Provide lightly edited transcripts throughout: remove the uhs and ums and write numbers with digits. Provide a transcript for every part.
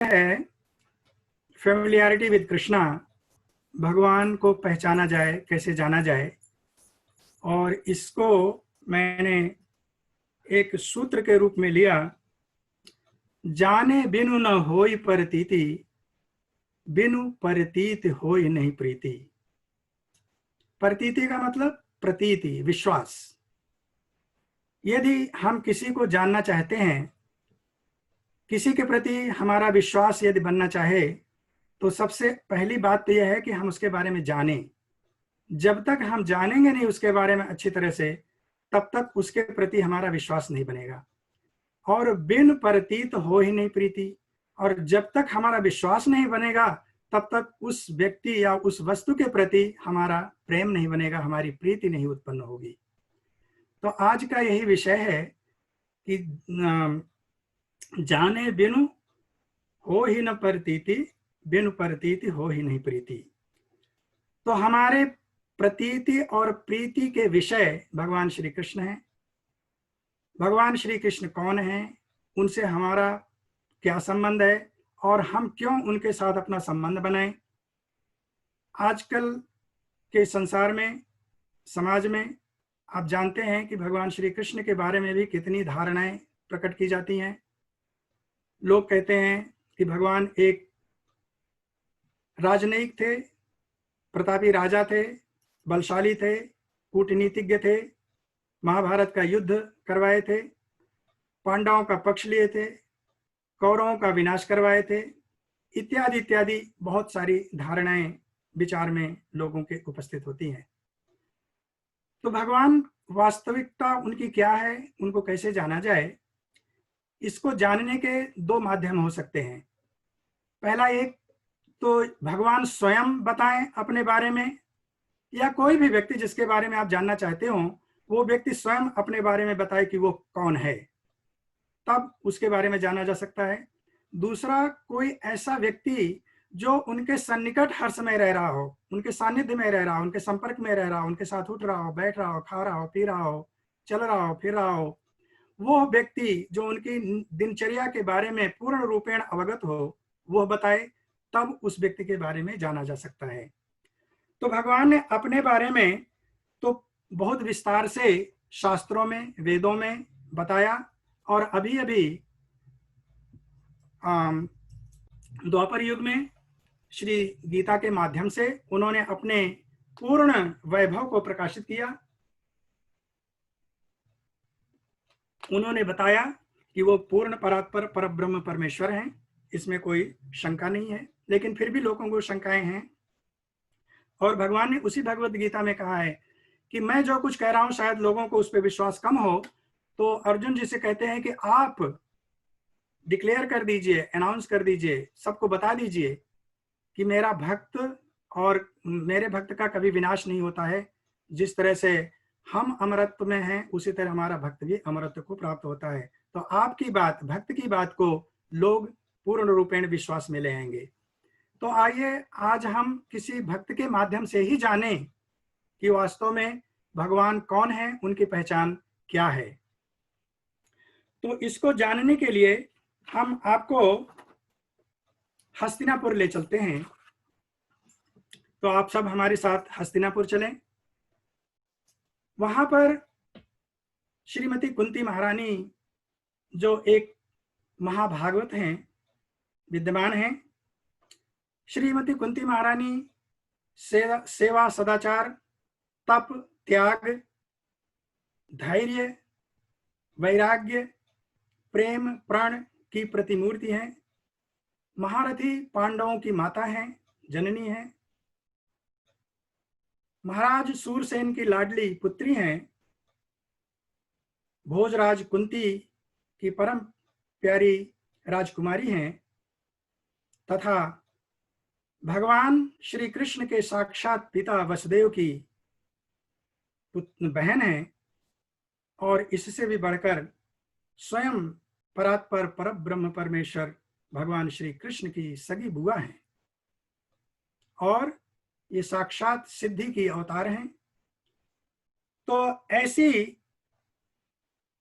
है familiarity with Krishna, भगवान को पहचाना जाए, कैसे जाना जाए। और इसको मैंने एक सूत्र के रूप में लिया, जाने बिनु न होई परतीति, बिनु परतीत होई नहीं प्रीति। प्रतीति का मतलब प्रतीति, विश्वास। यदि हम किसी को जानना चाहते हैं, किसी के प्रति हमारा विश्वास यदि बनना चाहे, तो सबसे पहली बात तो यह है कि हम उसके बारे में जानें। जब तक हम जानेंगे नहीं उसके बारे में अच्छी तरह से, तब तक उसके प्रति हमारा विश्वास नहीं बनेगा। और बिन प्रतीत हो ही नहीं प्रीति। और जब तक हमारा विश्वास नहीं बनेगा, तब तक उस व्यक्ति या उस वस्तु के प्रति हमारा प्रेम नहीं बनेगा, हमारी प्रीति नहीं उत्पन्न होगी। तो आज का यही विषय है कि जाने बिनु हो ही न प्रतीति, बिनु प्रतीति हो ही नहीं प्रीति। तो हमारे प्रतीति और प्रीति के विषय भगवान श्री कृष्ण हैं। भगवान श्री कृष्ण कौन हैं, उनसे हमारा क्या संबंध है और हम क्यों उनके साथ अपना संबंध बनाएं। आजकल के संसार में, समाज में आप जानते हैं कि भगवान श्री कृष्ण के बारे में भी कितनी धारणाएं प्रकट की जाती हैं। लोग कहते हैं कि भगवान एक राजनयिक थे, प्रतापी राजा थे, बलशाली थे, कूटनीतिज्ञ थे, महाभारत का युद्ध करवाए थे, पांडवों का पक्ष लिए थे, कौरवों का विनाश करवाए थे, इत्यादि इत्यादि बहुत सारी धारणाएं विचार में लोगों के उपस्थित होती हैं। तो भगवान वास्तविकता उनकी क्या है, उनको कैसे जाना जाए, इसको जानने के दो माध्यम हो सकते हैं। पहला, एक तो भगवान स्वयं बताएं अपने बारे में, या कोई भी व्यक्ति जिसके बारे में आप जानना चाहते हो वो व्यक्ति स्वयं अपने बारे में बताए कि वो कौन है, तब उसके बारे में जाना जा सकता है। दूसरा, कोई ऐसा व्यक्ति जो उनके सन्निकट हर समय रह रहा हो, उनके सानिध्य में रह रहा हो, उनके संपर्क में रह रहा हो, उनके साथ उठ रहा हो, बैठ रहा हो, खा रहा हो, पी रहा हो, चल रहा हो, फिर रहा हो, वो व्यक्ति जो उनकी दिनचर्या के बारे में पूर्ण रूपेण अवगत हो, वो बताए, तब उस व्यक्ति के बारे में जाना जा सकता है। तो भगवान ने अपने बारे में तो बहुत विस्तार से शास्त्रों में, वेदों में बताया, और अभी अभी द्वापर युग में श्री गीता के माध्यम से उन्होंने अपने पूर्ण वैभव को प्रकाशित किया। उन्होंने बताया कि वो पूर्ण परात्पर परब्रह्म परमेश्वर हैं, इसमें कोई शंका नहीं है, लेकिन फिर भी लोगों को शंकाएं हैं। और भगवान ने उसी भगवत गीता में कहा है कि मैं जो कुछ कह रहा हूं शायद लोगों को उस पर विश्वास कम हो, तो अर्जुन जी से कहते हैं कि आप डिक्लेयर कर दीजिए, अनाउंस कर दीजिए, सबको बता दीजिए कि मेरा भक्त और मेरे भक्त का कभी विनाश नहीं होता है। जिस तरह से हम अमरत्व में हैं, उसी तरह हमारा भक्त भी अमरत्व को प्राप्त होता है। तो आपकी बात, भक्त की बात को लोग पूर्ण रूपेण विश्वास में ले आएंगे। तो आइए आज हम किसी भक्त के माध्यम से ही जानें कि वास्तव में भगवान कौन है, उनकी पहचान क्या है। तो इसको जानने के लिए हम आपको हस्तिनापुर ले चलते हैं। तो आप सब हमारे साथ हस्तिनापुर चलें। वहां पर श्रीमती कुंती महारानी, जो एक महाभागवत हैं, विद्यमान हैं। श्रीमती कुंती महारानी सेवा, सदाचार, तप, त्याग, धैर्य, वैराग्य, प्रेम, प्रण की प्रतिमूर्ति हैं। महारथी पांडवों की माता हैं, जननी हैं। महाराज सूरसेन की लाडली पुत्री हैं। भोजराज कुंती की परम प्यारी राजकुमारी हैं, तथा भगवान श्री कृष्ण के साक्षात पिता वसुदेव की बहन है, और इससे भी बढ़कर स्वयं परात्पर परब्रह्म परमेश्वर भगवान श्री कृष्ण की सगी बुआ हैं, और ये साक्षात सिद्धि की अवतार हैं। तो ऐसी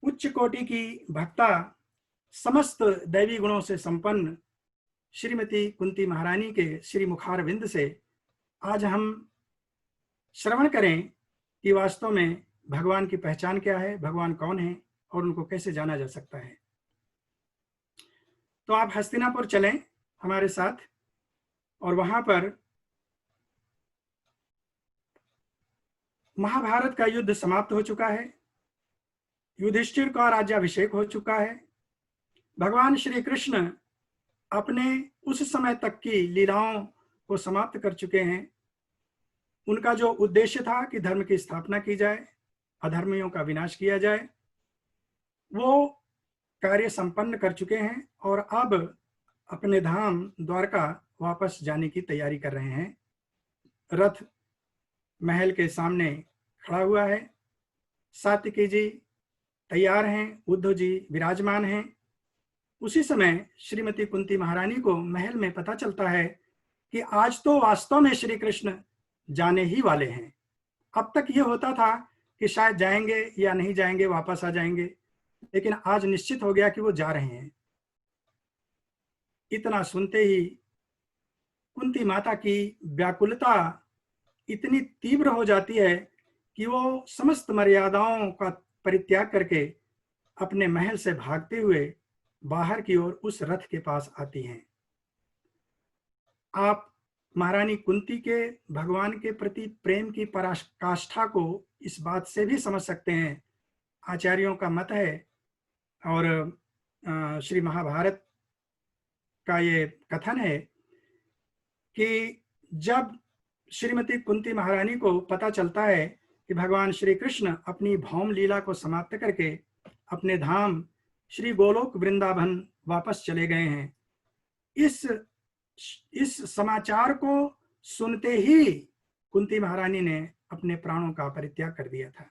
उच्च कोटि की भक्ता, समस्त दैवी गुणों से संपन्न, श्रीमती कुंती महारानी के श्री मुखारविंद से आज हम श्रवण करें कि वास्तव में भगवान की पहचान क्या है, भगवान कौन है और उनको कैसे जाना जा सकता है। तो आप हस्तिनापुर चलें हमारे साथ, और वहां पर महाभारत का युद्ध समाप्त हो चुका है, युधिष्ठिर का राज्याभिषेक हो चुका है, भगवान श्री कृष्ण अपने उस समय तक की लीलाओं को समाप्त कर चुके हैं। उनका जो उद्देश्य था कि धर्म की स्थापना की जाए, अधर्मियों का विनाश किया जाए, वो कार्य संपन्न कर चुके हैं और अब अपने धाम द्वारका वापस जाने की तैयारी कर रहे हैं। रथ महल के सामने खड़ा हुआ है, सात्विकी जी तैयार हैं, उद्धव जी विराजमान हैं। उसी समय श्रीमती कुंती महारानी को महल में पता चलता है कि आज तो वास्तव में श्री कृष्ण जाने ही वाले हैं। अब तक ये होता था कि शायद जाएंगे या नहीं जाएंगे, वापस आ जाएंगे, लेकिन आज निश्चित हो गया कि वो जा रहे हैं। इतना सुनते ही कुंती माता की व्याकुलता इतनी तीव्र हो जाती है कि वो समस्त मर्यादाओं का परित्याग करके अपने महल से भागते हुए बाहर की ओर उस रथ के पास आती हैं। आप महारानी कुंती के भगवान के प्रति प्रेम की पराकाष्ठा को इस बात से भी समझ सकते हैं। आचार्यों का मत है और श्री महाभारत का ये कथन है कि जब श्रीमती कुंती महारानी को पता चलता है कि भगवान श्री कृष्ण अपनी भौम लीला को समाप्त करके अपने धाम श्री गोलोक वृंदावन वापस चले गए हैं, इस समाचार को सुनते ही कुंती महारानी ने अपने प्राणों का परित्याग कर दिया था।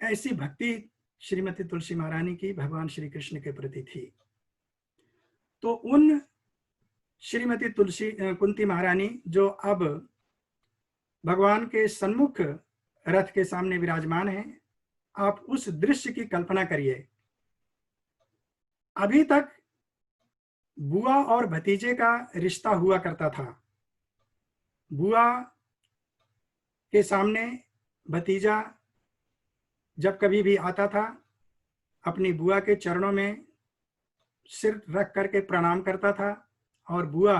ऐसी भक्ति श्रीमती तुलसी महारानी की भगवान श्री कृष्ण के प्रति थी। तो उन श्रीमती कुंती महारानी जो अब भगवान के सन्मुख रथ के सामने विराजमान हैं, आप उस दृश्य की कल्पना करिए। अभी तक बुआ और भतीजे का रिश्ता हुआ करता था। बुआ के सामने भतीजा जब कभी भी आता था, अपनी बुआ के चरणों में सिर रख करके प्रणाम करता था और बुआ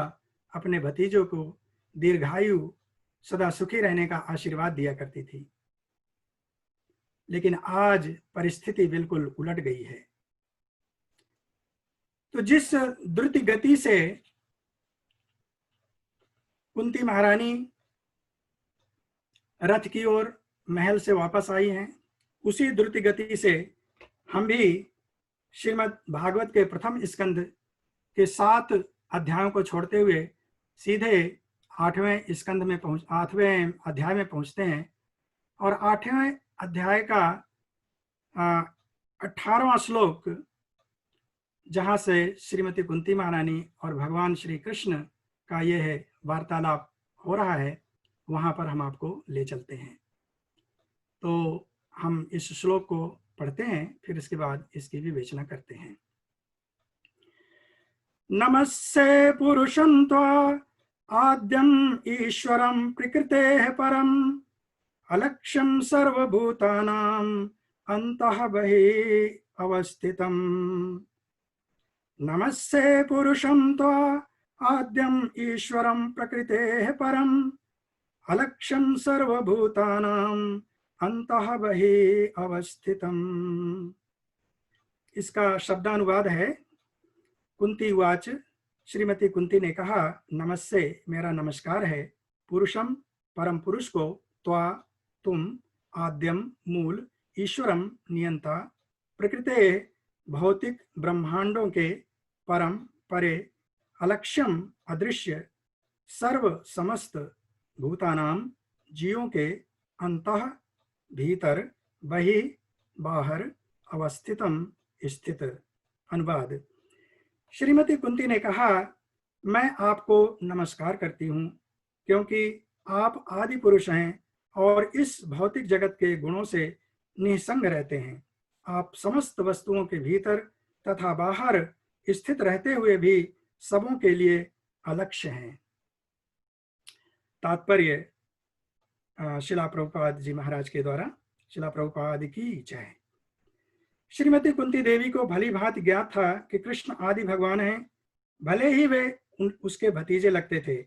अपने भतीजों को दीर्घायु, सदा सुखी रहने का आशीर्वाद दिया करती थी। लेकिन आज परिस्थिति बिल्कुल उलट गई है। तो जिस द्रुत गति से कुंती महारानी रथ की ओर महल से वापस आई हैं, उसी द्रुत गति से हम भी श्रीमद् भागवत के प्रथम स्कंध के 7 अध्यायों को छोड़ते हुए सीधे 8वें अध्याय में पहुंचते हैं। और 8वें अध्याय का 18वां श्लोक, जहां से श्रीमती कुंती महारानी और भगवान श्री कृष्ण का यह वार्तालाप हो रहा है, वहां पर हम आपको ले चलते हैं। तो हम इस श्लोक को पढ़ते हैं, फिर इसके बाद इसकी विवेचना करते हैं। नमस्ते पुरुषं त्वा आद्यम ईश्वरं प्रकृतेः परम् अलक्ष्यं सर्वभूतानां अन्तः बहिः अवस्थितम्। नमस्ते पुरुषं त्वा आद्यम ईश्वरं प्रकृतेः परम् अलक्ष्यं सर्वभूतानां अन्तः बहिः अवस्थितम्। इसका शब्दानुवाद है। कुंती उवाच, श्रीमती कुंती ने कहा, नमस्ते, मेरा नमस्कार है, पुरुषम, परम पुरुष को, त्वा, तुम, आद्यम, मूल, ईश्वरम, नियंता, प्रकृते, भौतिक ब्रह्मांडों के, परम, परे, अलक्ष्यम, अदृश्य, सर्व समस्त भूतानाम, जीवों के, अंतः, भीतर, बहि, बाहर, अवस्थितम, स्थित। अनुवाद। श्रीमती कुंती ने कहा, मैं आपको नमस्कार करती हूँ क्योंकि आप आदि पुरुष हैं और इस भौतिक जगत के गुणों से निसंग रहते हैं। आप समस्त वस्तुओं के भीतर तथा बाहर स्थित रहते हुए भी सबों के लिए अलक्ष्य हैं। तात्पर्य शिला प्रभुपाद जी महाराज के द्वारा। शिला प्रभुपाद की जय। श्रीमती कुंती देवी को भली भांति ज्ञात था कि कृष्ण आदि भगवान हैं, भले ही वे उसके भतीजे लगते थे।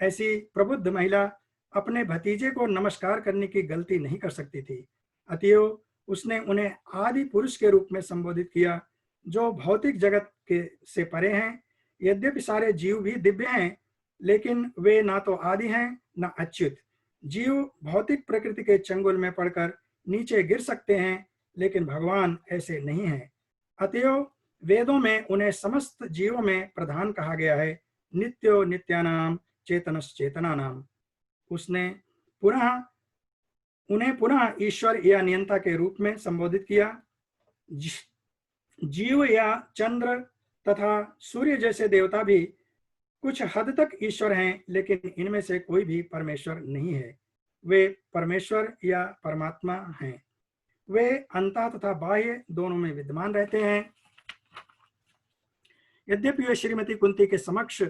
ऐसी प्रबुद्ध महिला अपने भतीजे को नमस्कार करने की गलती नहीं कर सकती थी। अतएव उसने उन्हें आदि पुरुष के रूप में संबोधित किया, जो भौतिक जगत के से परे हैं। यद्यपि सारे जीव भी दिव्य हैं, लेकिन वे ना तो आदि हैं न अच्युत। जीव भौतिक प्रकृति के चंगुल में पड़कर नीचे गिर सकते हैं, लेकिन भगवान ऐसे नहीं हैं। अतएव वेदों में उन्हें समस्त जीवों में प्रधान कहा गया है। नित्यो नित्यानाम चेतनश्चेतनानाम। उसने उन्हें पुनः ईश्वर या नियंता के रूप में संबोधित किया। जीव या चंद्र तथा सूर्य जैसे देवता भी कुछ हद तक ईश्वर हैं, लेकिन इनमें से कोई भी परमेश्वर नहीं है। वे परमेश्वर या परमात्मा हैं। वे अंतः तथा बाह्य दोनों में विद्यमान रहते हैं। यद्यपि वे श्रीमती कुंती के समक्ष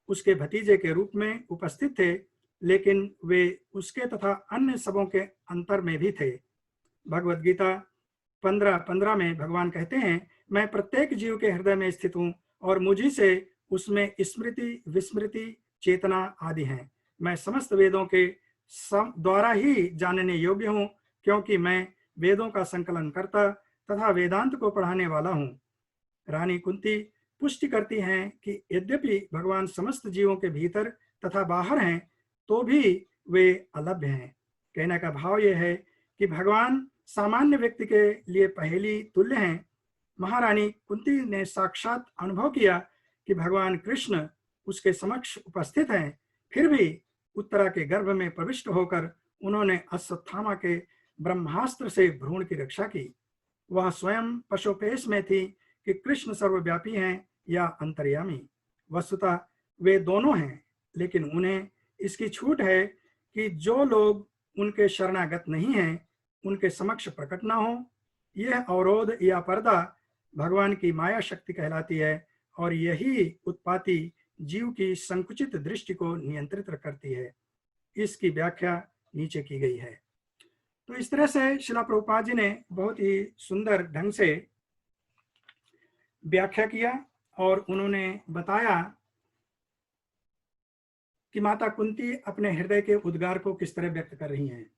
उसके भतीजे के रूप में उपस्थित थे, लेकिन वे उसके तथा अन्य सबों के अंतर में भी थे। भगवद गीता 15:15 में भगवान कहते हैं, मैं प्रत्येक जीव के हृदय में स्थित हूँ और मुझी से उसमें स्मृति, विस्मृति, चेतना आदि हैं। मैं समस्त वेदों के द्वारा ही जानने योग्य हूँ, क्योंकि मैं वेदों का संकलन करता तथा वेदांत को पढ़ाने वाला हूँ। रानी कुंती पुष्टि करती हैं कि यद्यपि भगवान समस्त जीवों के भीतर तथा बाहर हैं, तो भी वे अलभ्य हैं। कहने का भाव यह है कि भगवान सामान्य व्यक्ति के लिए पहेली तुल्य हैं। महारानी कुंती ने साक्षात अनुभव किया कि भगवान कृष्ण उसके समक्ष उपस्थित हैं। फिर भी उत्तरा के गर्भ में प्रविष्ट होकर उन्होंने अश्वत्थामा के ब्रह्मास्त्र से भ्रूण की रक्षा की। वह स्वयं पशुपेश में थी कि कृष्ण सर्वव्यापी हैं या अंतर्यामी। वस्तुतः वे दोनों हैं, लेकिन उन्हें इसकी छूट है कि जो लोग उनके शरणागत नहीं हैं, उनके समक्ष प्रकट न हो। यह अवरोध या पर्दा भगवान की माया शक्ति कहलाती है, और यही उत्पाती जीव की संकुचित दृष्टि को नियंत्रित करती है। इसकी व्याख्या नीचे की गई है। तो इस तरह से शिला प्रभुपाद जी ने बहुत ही सुंदर ढंग से व्याख्या किया और उन्होंने बताया कि माता कुंती अपने हृदय के उद्गार को किस तरह व्यक्त कर रही हैं।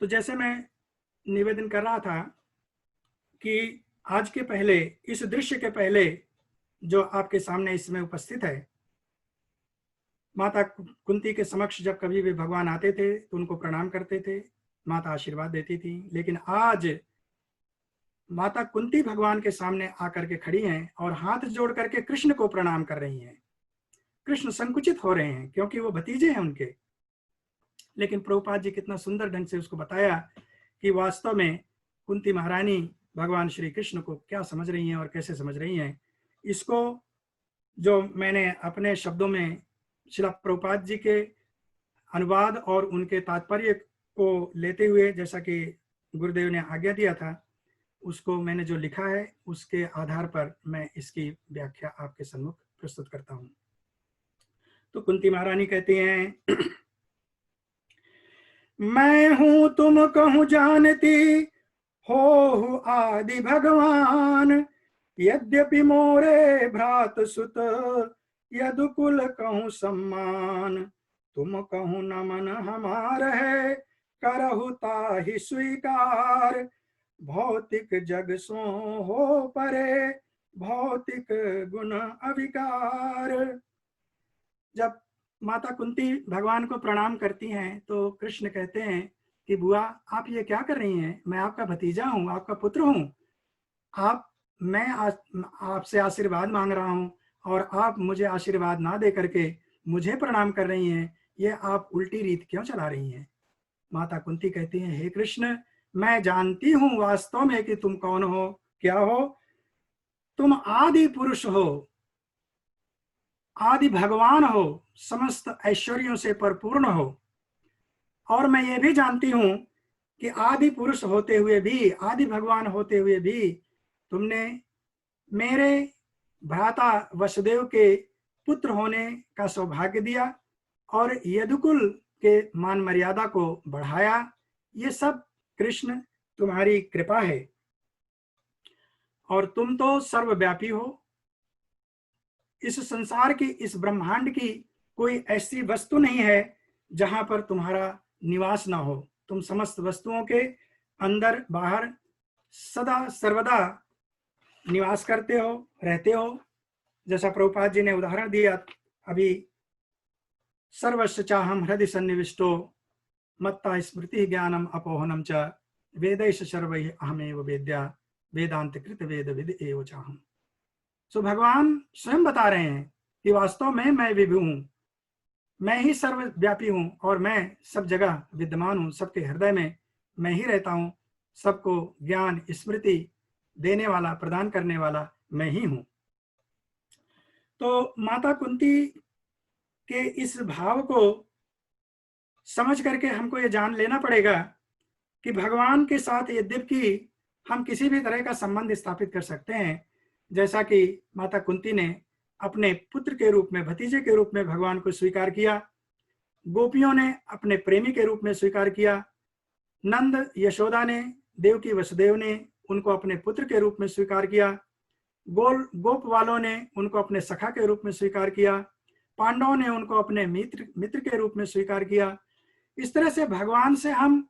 तो जैसे मैं निवेदन कर रहा था कि आज के पहले, इस दृश्य के पहले जो आपके सामने इसमें उपस्थित है, माता कुंती के समक्ष जब कभी भी भगवान आते थे तो उनको प्रणाम करते थे, माता आशीर्वाद देती थी। लेकिन आज माता कुंती भगवान के सामने आकर के खड़ी हैं और हाथ जोड़ करके कृष्ण को प्रणाम कर रही हैं। कृष्ण संकुचित हो रहे हैं क्योंकि वो भतीजे हैं उनके। लेकिन प्रभुपाद जी कितना सुंदर ढंग से उसको बताया कि वास्तव में कुंती महारानी भगवान श्री कृष्ण को क्या समझ रही हैं और कैसे समझ रही हैं। इसको जो मैंने अपने शब्दों में श्रील प्रभुपाद जी के अनुवाद और उनके तात्पर्य को लेते हुए, जैसा कि गुरुदेव ने आज्ञा दिया था, उसको मैंने जो लिखा है उसके आधार पर मैं इसकी व्याख्या आपके सम्मुख प्रस्तुत करता हूं। तो कुंती महारानी कहती हैं, मैं हूं तुम कहूं जानती हो आदि भगवान, यद्यपि मोरे भ्रात सुत यदुकुल कहूं सम्मान, तुम कहूं नमन हमार है करहु ताहि स्वीकार, भौतिक जग सो हो परे भौतिक गुण अविकार। जब माता कुंती भगवान को प्रणाम करती हैं तो कृष्ण कहते हैं कि बुआ आप ये क्या कर रही हैं, मैं आपका भतीजा हूँ, आपका पुत्र हूँ। मैं आपसे आशीर्वाद मांग रहा हूँ और आप मुझे आशीर्वाद ना दे करके मुझे प्रणाम कर रही हैं, ये आप उल्टी रीत क्यों चला रही हैं। माता कुंती कहती हैं, हे कृष्ण, मैं जानती हूं वास्तव में कि तुम कौन हो, क्या हो। तुम आदि पुरुष हो, आदि भगवान हो, समस्त ऐश्वर्यों से परिपूर्ण हो। और मैं ये भी जानती हूं कि आदि पुरुष होते हुए भी, आदि भगवान होते हुए भी तुमने मेरे भ्राता वसुदेव के पुत्र होने का सौभाग्य दिया और यदुकुल के मान मर्यादा को बढ़ाया। ये सब कृष्ण तुम्हारी कृपा है और तुम तो सर्वव्यापी हो। इस संसार की, इस ब्रह्मांड की कोई ऐसी वस्तु नहीं है जहां पर तुम्हारा निवास ना हो। तुम समस्त वस्तुओं के अंदर बाहर सदा सर्वदा निवास करते हो, रहते हो। जैसा प्रभुपाद जी ने उदाहरण दिया अभी, सर्वस्व चाहम हृदय सन्निविष्टो मत्ता स्मृति ज्ञानम अपोहनम च वेदैश सर्वैः अहमेव वेद्या वेदांत कृत वेद विद एव चाहम। सो भगवान स्वयं बता रहे हैं कि वास्तव में मैं विभु हूं, मैं ही सर्वव्यापी हूं और मैं सब जगह विद्यमान हूं, सबके हृदय में मैं ही रहता हूं। सबको ज्ञान स्मृति देने वाला, प्रदान करने वाला मैं ही हूं। तो माता कुंती के इस भाव को समझ करके हमको ये जान लेना पड़ेगा कि भगवान के साथ यद्यपि हम किसी भी तरह का संबंध स्थापित कर सकते हैं, जैसा कि माता कुंती ने अपने पुत्र के रूप में, भतीजे के रूप में भगवान को स्वीकार किया, गोपियों ने अपने प्रेमी के रूप में स्वीकार किया, नंद यशोदा ने, देवकी वसुदेव ने उनको अपने पुत्र के रूप में स्वीकार किया, गोप वालों ने उनको अपने सखा के रूप में स्वीकार किया, पांडवों ने उनको अपने मित्र के रूप में स्वीकार किया। इस तरह से भगवान से हम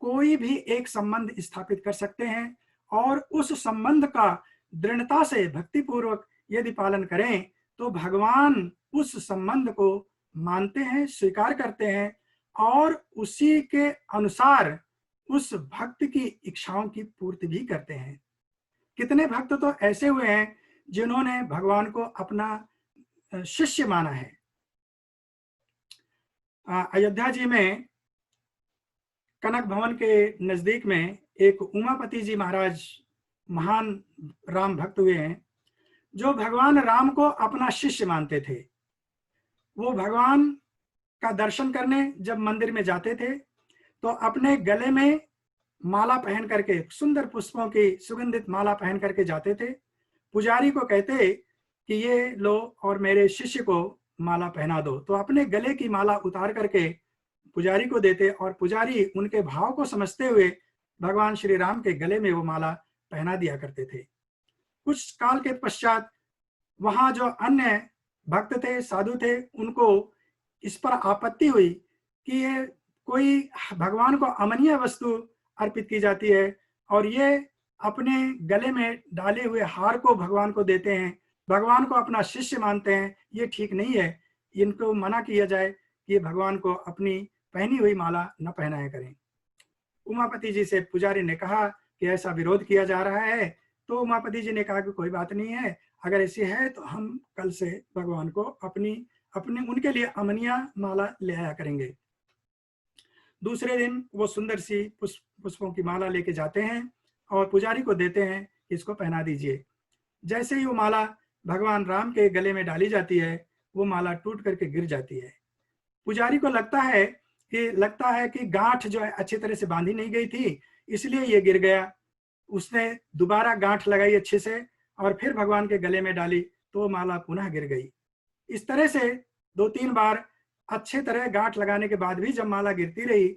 कोई भी एक संबंध स्थापित कर सकते हैं और उस संबंध का दृढ़ता से भक्ति पूर्वक यदि पालन करें तो भगवान उस संबंध को मानते हैं, स्वीकार करते हैं और उसी के अनुसार उस भक्त की इच्छाओं की पूर्ति भी करते हैं। कितने भक्त तो ऐसे हुए हैं जिन्होंने भगवान को अपना शिष्य माना है। अयोध्या जी में कनक भवन के नजदीक में एक उमापति जी महाराज महान राम भक्त हुए हैं, जो भगवान राम को अपना शिष्य मानते थे। वो भगवान का दर्शन करने जब मंदिर में जाते थे तो अपने गले में माला पहन करके, सुंदर पुष्पों की सुगंधित माला पहन करके जाते थे। पुजारी को कहते कि ये लो और मेरे शिष्य को माला पहना दो, तो अपने गले की माला उतार करके पुजारी को देते और पुजारी उनके भाव को समझते हुए भगवान श्री राम के गले में वो माला पहना दिया करते थे। कुछ काल के पश्चात वहां जो अन्य भक्त थे, साधु थे, उनको इस पर आपत्ति हुई कि ये कोई भगवान को अमनीय वस्तु अर्पित की जाती है और ये अपने गले में डाले हुए हार को भगवान को देते हैं, भगवान को अपना शिष्य मानते हैं, ये ठीक नहीं है। इनको मना किया जाए कि भगवान को अपनी पहनी हुई माला न पहनाया करें। उमापति जी से पुजारी ने कहा कि ऐसा विरोध किया जा रहा है, तो उमापति जी ने कहा कि कोई बात नहीं है, अगर ऐसी है तो हम कल से भगवान को अपने उनके लिए अमनिया माला ले आया करेंगे। दूसरे दिन वो सुंदर सी पुष्पों की माला लेके जाते हैं और पुजारी को देते हैं कि इसको पहना दीजिए। जैसे ही वो माला भगवान राम के गले में डाली जाती है, वो माला टूट करके गिर जाती है। पुजारी को लगता है कि गांठ जो है अच्छी तरह से बांधी नहीं गई थी, इसलिए ये गिर गया। उसने दोबारा गांठ लगाई अच्छे से और फिर भगवान के गले में डाली तो माला पुनः गिर गई। इस तरह से 2-3 बार अच्छे तरह गांठ लगाने के बाद भी जब माला गिरती रही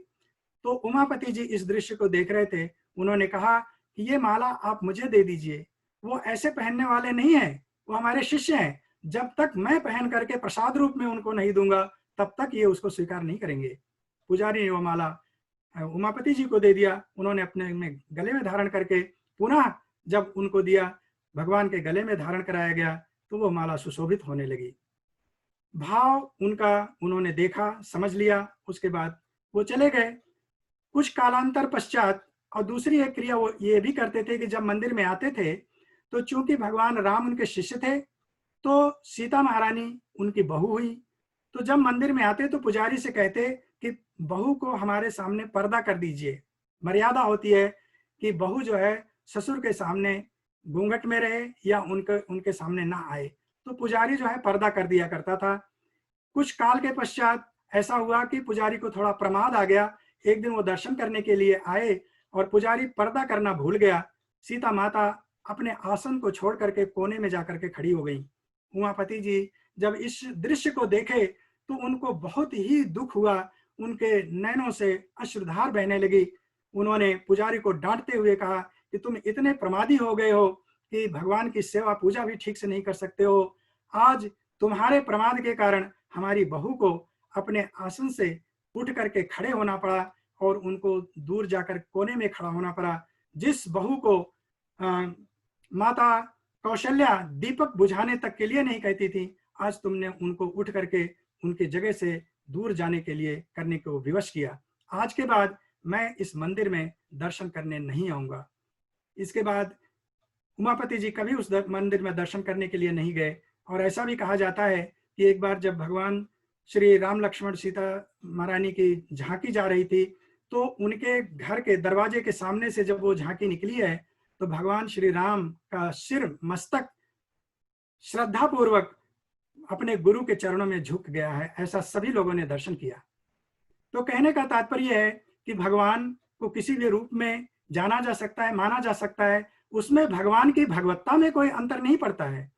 तो उमापति जी इस दृश्य को देख रहे थे। उन्होंने कहा कि ये माला आप मुझे दे दीजिए, वो ऐसे पहनने वाले नहीं है, वो हमारे शिष्य हैं, जब तक मैं पहन करके प्रसाद रूप में उनको नहीं दूंगा तब तक ये उसको स्वीकार नहीं करेंगे। पुजारी ने वो माला उमापति जी को दे दिया। उन्होंने अपने में गले में धारण करके पुनः जब उनको दिया, भगवान के गले में धारण कराया गया तो वो माला सुशोभित होने लगी। भाव उनका उन्होंने देखा, समझ लिया, उसके बाद वो चले गए। कुछ कालांतर पश्चात और दूसरी एक क्रिया वो ये भी करते थे कि जब मंदिर में आते थे तो चूंकि भगवान राम उनके शिष्य थे तो सीता महारानी उनकी बहू हुई। तो जब मंदिर में आते तो पुजारी से कहते कि बहू को हमारे सामने पर्दा कर दीजिए। मर्यादा होती है कि बहू जो है ससुर के सामने घूंघट में रहे या उनके सामने ना आए। तो पुजारी जो है पर्दा कर दिया करता था। कुछ काल के पश्चात ऐसा हुआ कि पुजारी को थोड़ा प्रमाद आ गया। एक दिन वो दर्शन करने के लिए आए और पुजारी पर्दा करना भूल गया। सीता माता अपने आसन को छोड़ करके कोने में जाकर के खड़ी हो गई। उमापति जी जब इस दृश्य को देखे तो उनको बहुत ही दुख हुआ, उनके नैनों से अश्रुधार बहने लगी। उन्होंने पुजारी को डांटते हुए कहा कि तुम इतने प्रमादी हो गए हो कि भगवान की सेवा पूजा भी ठीक से नहीं कर सकते हो। आज तुम्हारे प्रमाद के कारण हमारी बहू को अपने आसन से उठ करके खड़े होना पड़ा और उनको दूर जाकर कोने में खड़ा होना पड़ा। जिस बहू को माता कौशल्या दीपक बुझाने तक के लिए नहीं कहती थी, आज तुमने उनको उठ करके उनकी जगह से दूर जाने के लिए करने को विवश किया। आज के बाद मैं इस मंदिर में दर्शन करने नहीं आऊंगा। इसके बाद उमापति जी कभी उस मंदिर में दर्शन करने के लिए नहीं गए। और ऐसा भी कहा जाता है कि एक बार जब भगवान श्री राम लक्ष्मण सीता महारानी की झांकी जा रही थी, तो उनके घर के दरवाजे के सामने से जब वो झांकी निकली है, तो भगवान श्री राम का सिर मस्तक श्रद्धा पूर्वक अपने गुरु के चरणों में झुक गया है। ऐसा सभी लोगों ने दर्शन किया। तो कहने का तात्पर्य है कि भगवान को किसी भी रूप में जाना जा सकता है, माना जा सकता है, उसमें भगवान की भगवत्ता में कोई अंतर नहीं पड़ता है।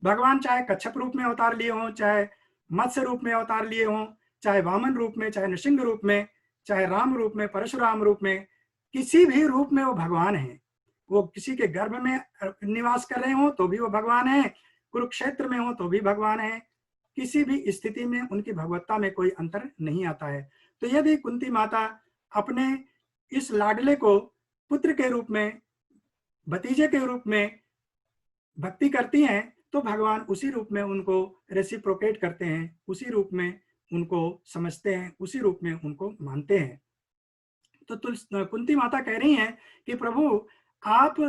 भगवान चाहे कच्छप रूप में अवतार लिए हों, चाहे मत्स्य रूप में अवतार लिए हों, चाहे वामन रूप में, चाहे नृसिंह रूप में, चाहे राम रूप में, परशुराम रूप में, किसी भी रूप में वो भगवान है। वो किसी के गर्भ में निवास कर रहे हो तो भी वो भगवान है, कुरुक्षेत्र में हो तो भी भगवान है। किसी भी स्थिति में उनकी भगवत्ता में कोई अंतर नहीं आता है। तो यदि कुंती माता अपने इस लाडले को पुत्र के रूप में, भतीजे के रूप में भक्ति करती हैं, तो भगवान उसी रूप में उनको रेसिप्रोकेट करते हैं, उसी रूप में उनको समझते हैं, उसी रूप में उनको मानते हैं। तो कुंती माता कह रही हैं कि प्रभु आप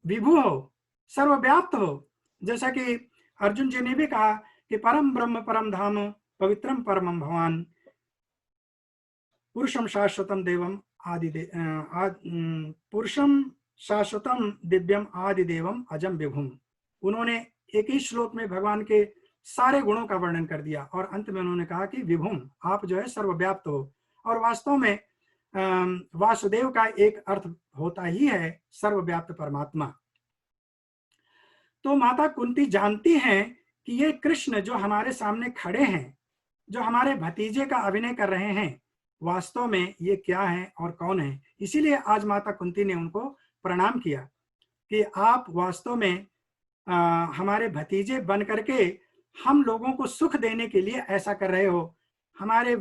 विभु हो, सर्वव्याप्त हो। जैसा कि अर्जुन जी ने भी कहा कि परम ब्रह्म परम धाम पवित्रम परमम भवान पुरुषम शाश्वतम देवम पुरुषम शाश्वतम दिव्यम आदि देवम अजम विभुम। उन्होंने एक ही श्लोक में भगवान के सारे गुणों का वर्णन कर दिया और अंत में उन्होंने कहा कि विभुम, आप जो है सर्वव्याप्त हो। और वास्तव में वासुदेव का एक अर्थ होता ही है सर्वव्याप्त परमात्मा। तो माता कुंती जानती हैं कि ये कृष्ण जो हमारे सामने खड़े हैं, जो हमारे भतीजे का अभिनय कर रहे हैं, वास्तव में ये क्या है और कौन है। इसीलिए आज माता कुंती ने उनको प्रणाम किया कि आप वास्तव में हमारे भतीजे बन करके हम लोगों को सुख देने के लिए ऐसा कर रहे हो। हमारे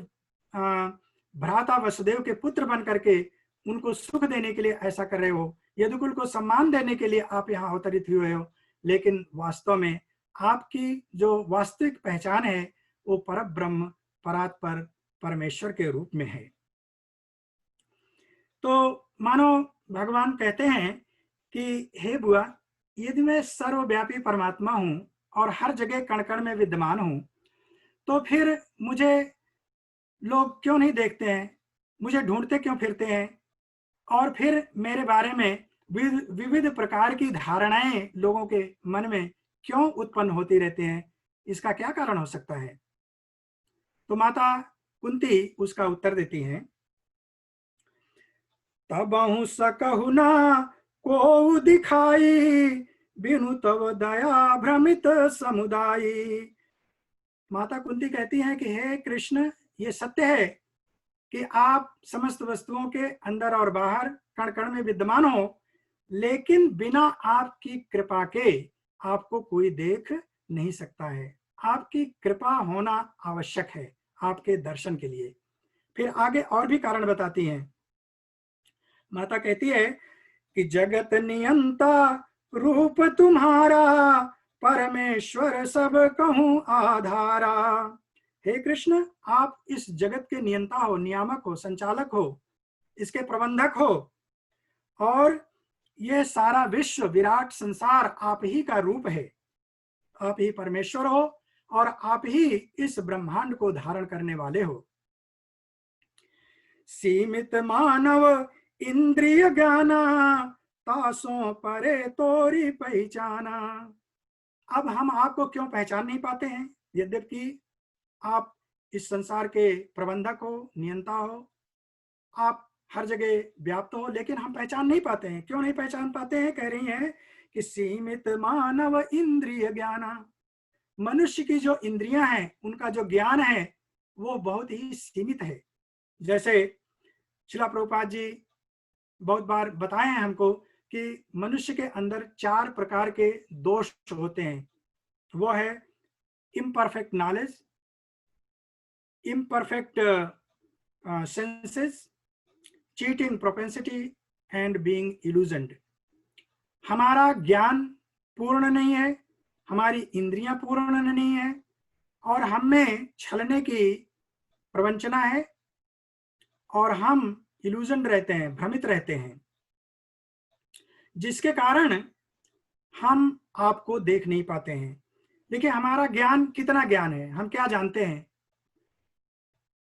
भ्राता वसुदेव के पुत्र बन करके उनको सुख देने के लिए ऐसा कर रहे हो। यदुकुल को सम्मान देने के लिए आप यहाँ अवतरित हुए हो, लेकिन वास्तव में आपकी जो वास्तविक पहचान है वो परब्रह्म परात्पर परमेश्वर के रूप में है। तो मानो भगवान कहते हैं कि हे बुआ, यदि मैं सर्वव्यापी परमात्मा हूं और हर जगह कण कण में विद्यमान हूं, तो फिर मुझे लोग क्यों नहीं देखते हैं, मुझे ढूंढते क्यों फिरते हैं, और फिर मेरे बारे में विविध प्रकार की धारणाएं लोगों के मन में क्यों उत्पन्न होती रहती हैं, इसका क्या कारण हो सकता है। तो माता कुंती उसका उत्तर देती हैं, तबहु सकहु ना को दिखाई, बिनु तव दया भ्रमित समुदायी। माता कुंती कहती हैं कि हे कृष्ण, ये सत्य है कि आप समस्त वस्तुओं के अंदर और बाहर कण कण में विद्यमान हो, लेकिन बिना आपकी कृपा के आपको कोई देख नहीं सकता है। आपकी कृपा होना आवश्यक है आपके दर्शन के लिए। फिर आगे और भी कारण बताती हैं। माता कहती है कि जगत नियंता रूप तुम्हारा, परमेश्वर सब कहूं आधारा। हे कृष्ण, आप इस जगत के नियंता हो, नियामक हो, संचालक हो, इसके प्रबंधक हो, और यह सारा विश्व विराट संसार आप ही का रूप है। आप ही परमेश्वर हो और आप ही इस ब्रह्मांड को धारण करने वाले हो। सीमित मानव इंद्रिय ज्ञाना, तासों परे तोरी पहचाना। अब हम आपको क्यों पहचान नहीं पाते हैं, यद्यपि आप इस संसार के प्रबंधक हो, नियंता हो, आप हर जगह व्याप्त हो, लेकिन हम पहचान नहीं पाते हैं। क्यों नहीं पहचान पाते हैं? कह रही हैं कि सीमित मानव इंद्रिय ज्ञाना, मनुष्य की जो इंद्रियां हैं उनका जो ज्ञान है वो बहुत ही सीमित है। जैसे शिला प्रभुपाद जी बहुत बार बताए हैं हमको कि मनुष्य के अंदर 4 प्रकार के दोष होते हैं। वो है imperfect knowledge, imperfect senses, cheating propensity and being illusioned. हमारा ज्ञान पूर्ण नहीं है, हमारी इंद्रियां पूर्ण नहीं है, और हम में छलने की प्रवंचना है, और हम इल्यूजन रहते हैं, भ्रमित रहते हैं, जिसके कारण हम आपको देख नहीं पाते हैं। देखिए, हमारा ज्ञान कितना ज्ञान है, हम क्या जानते हैं?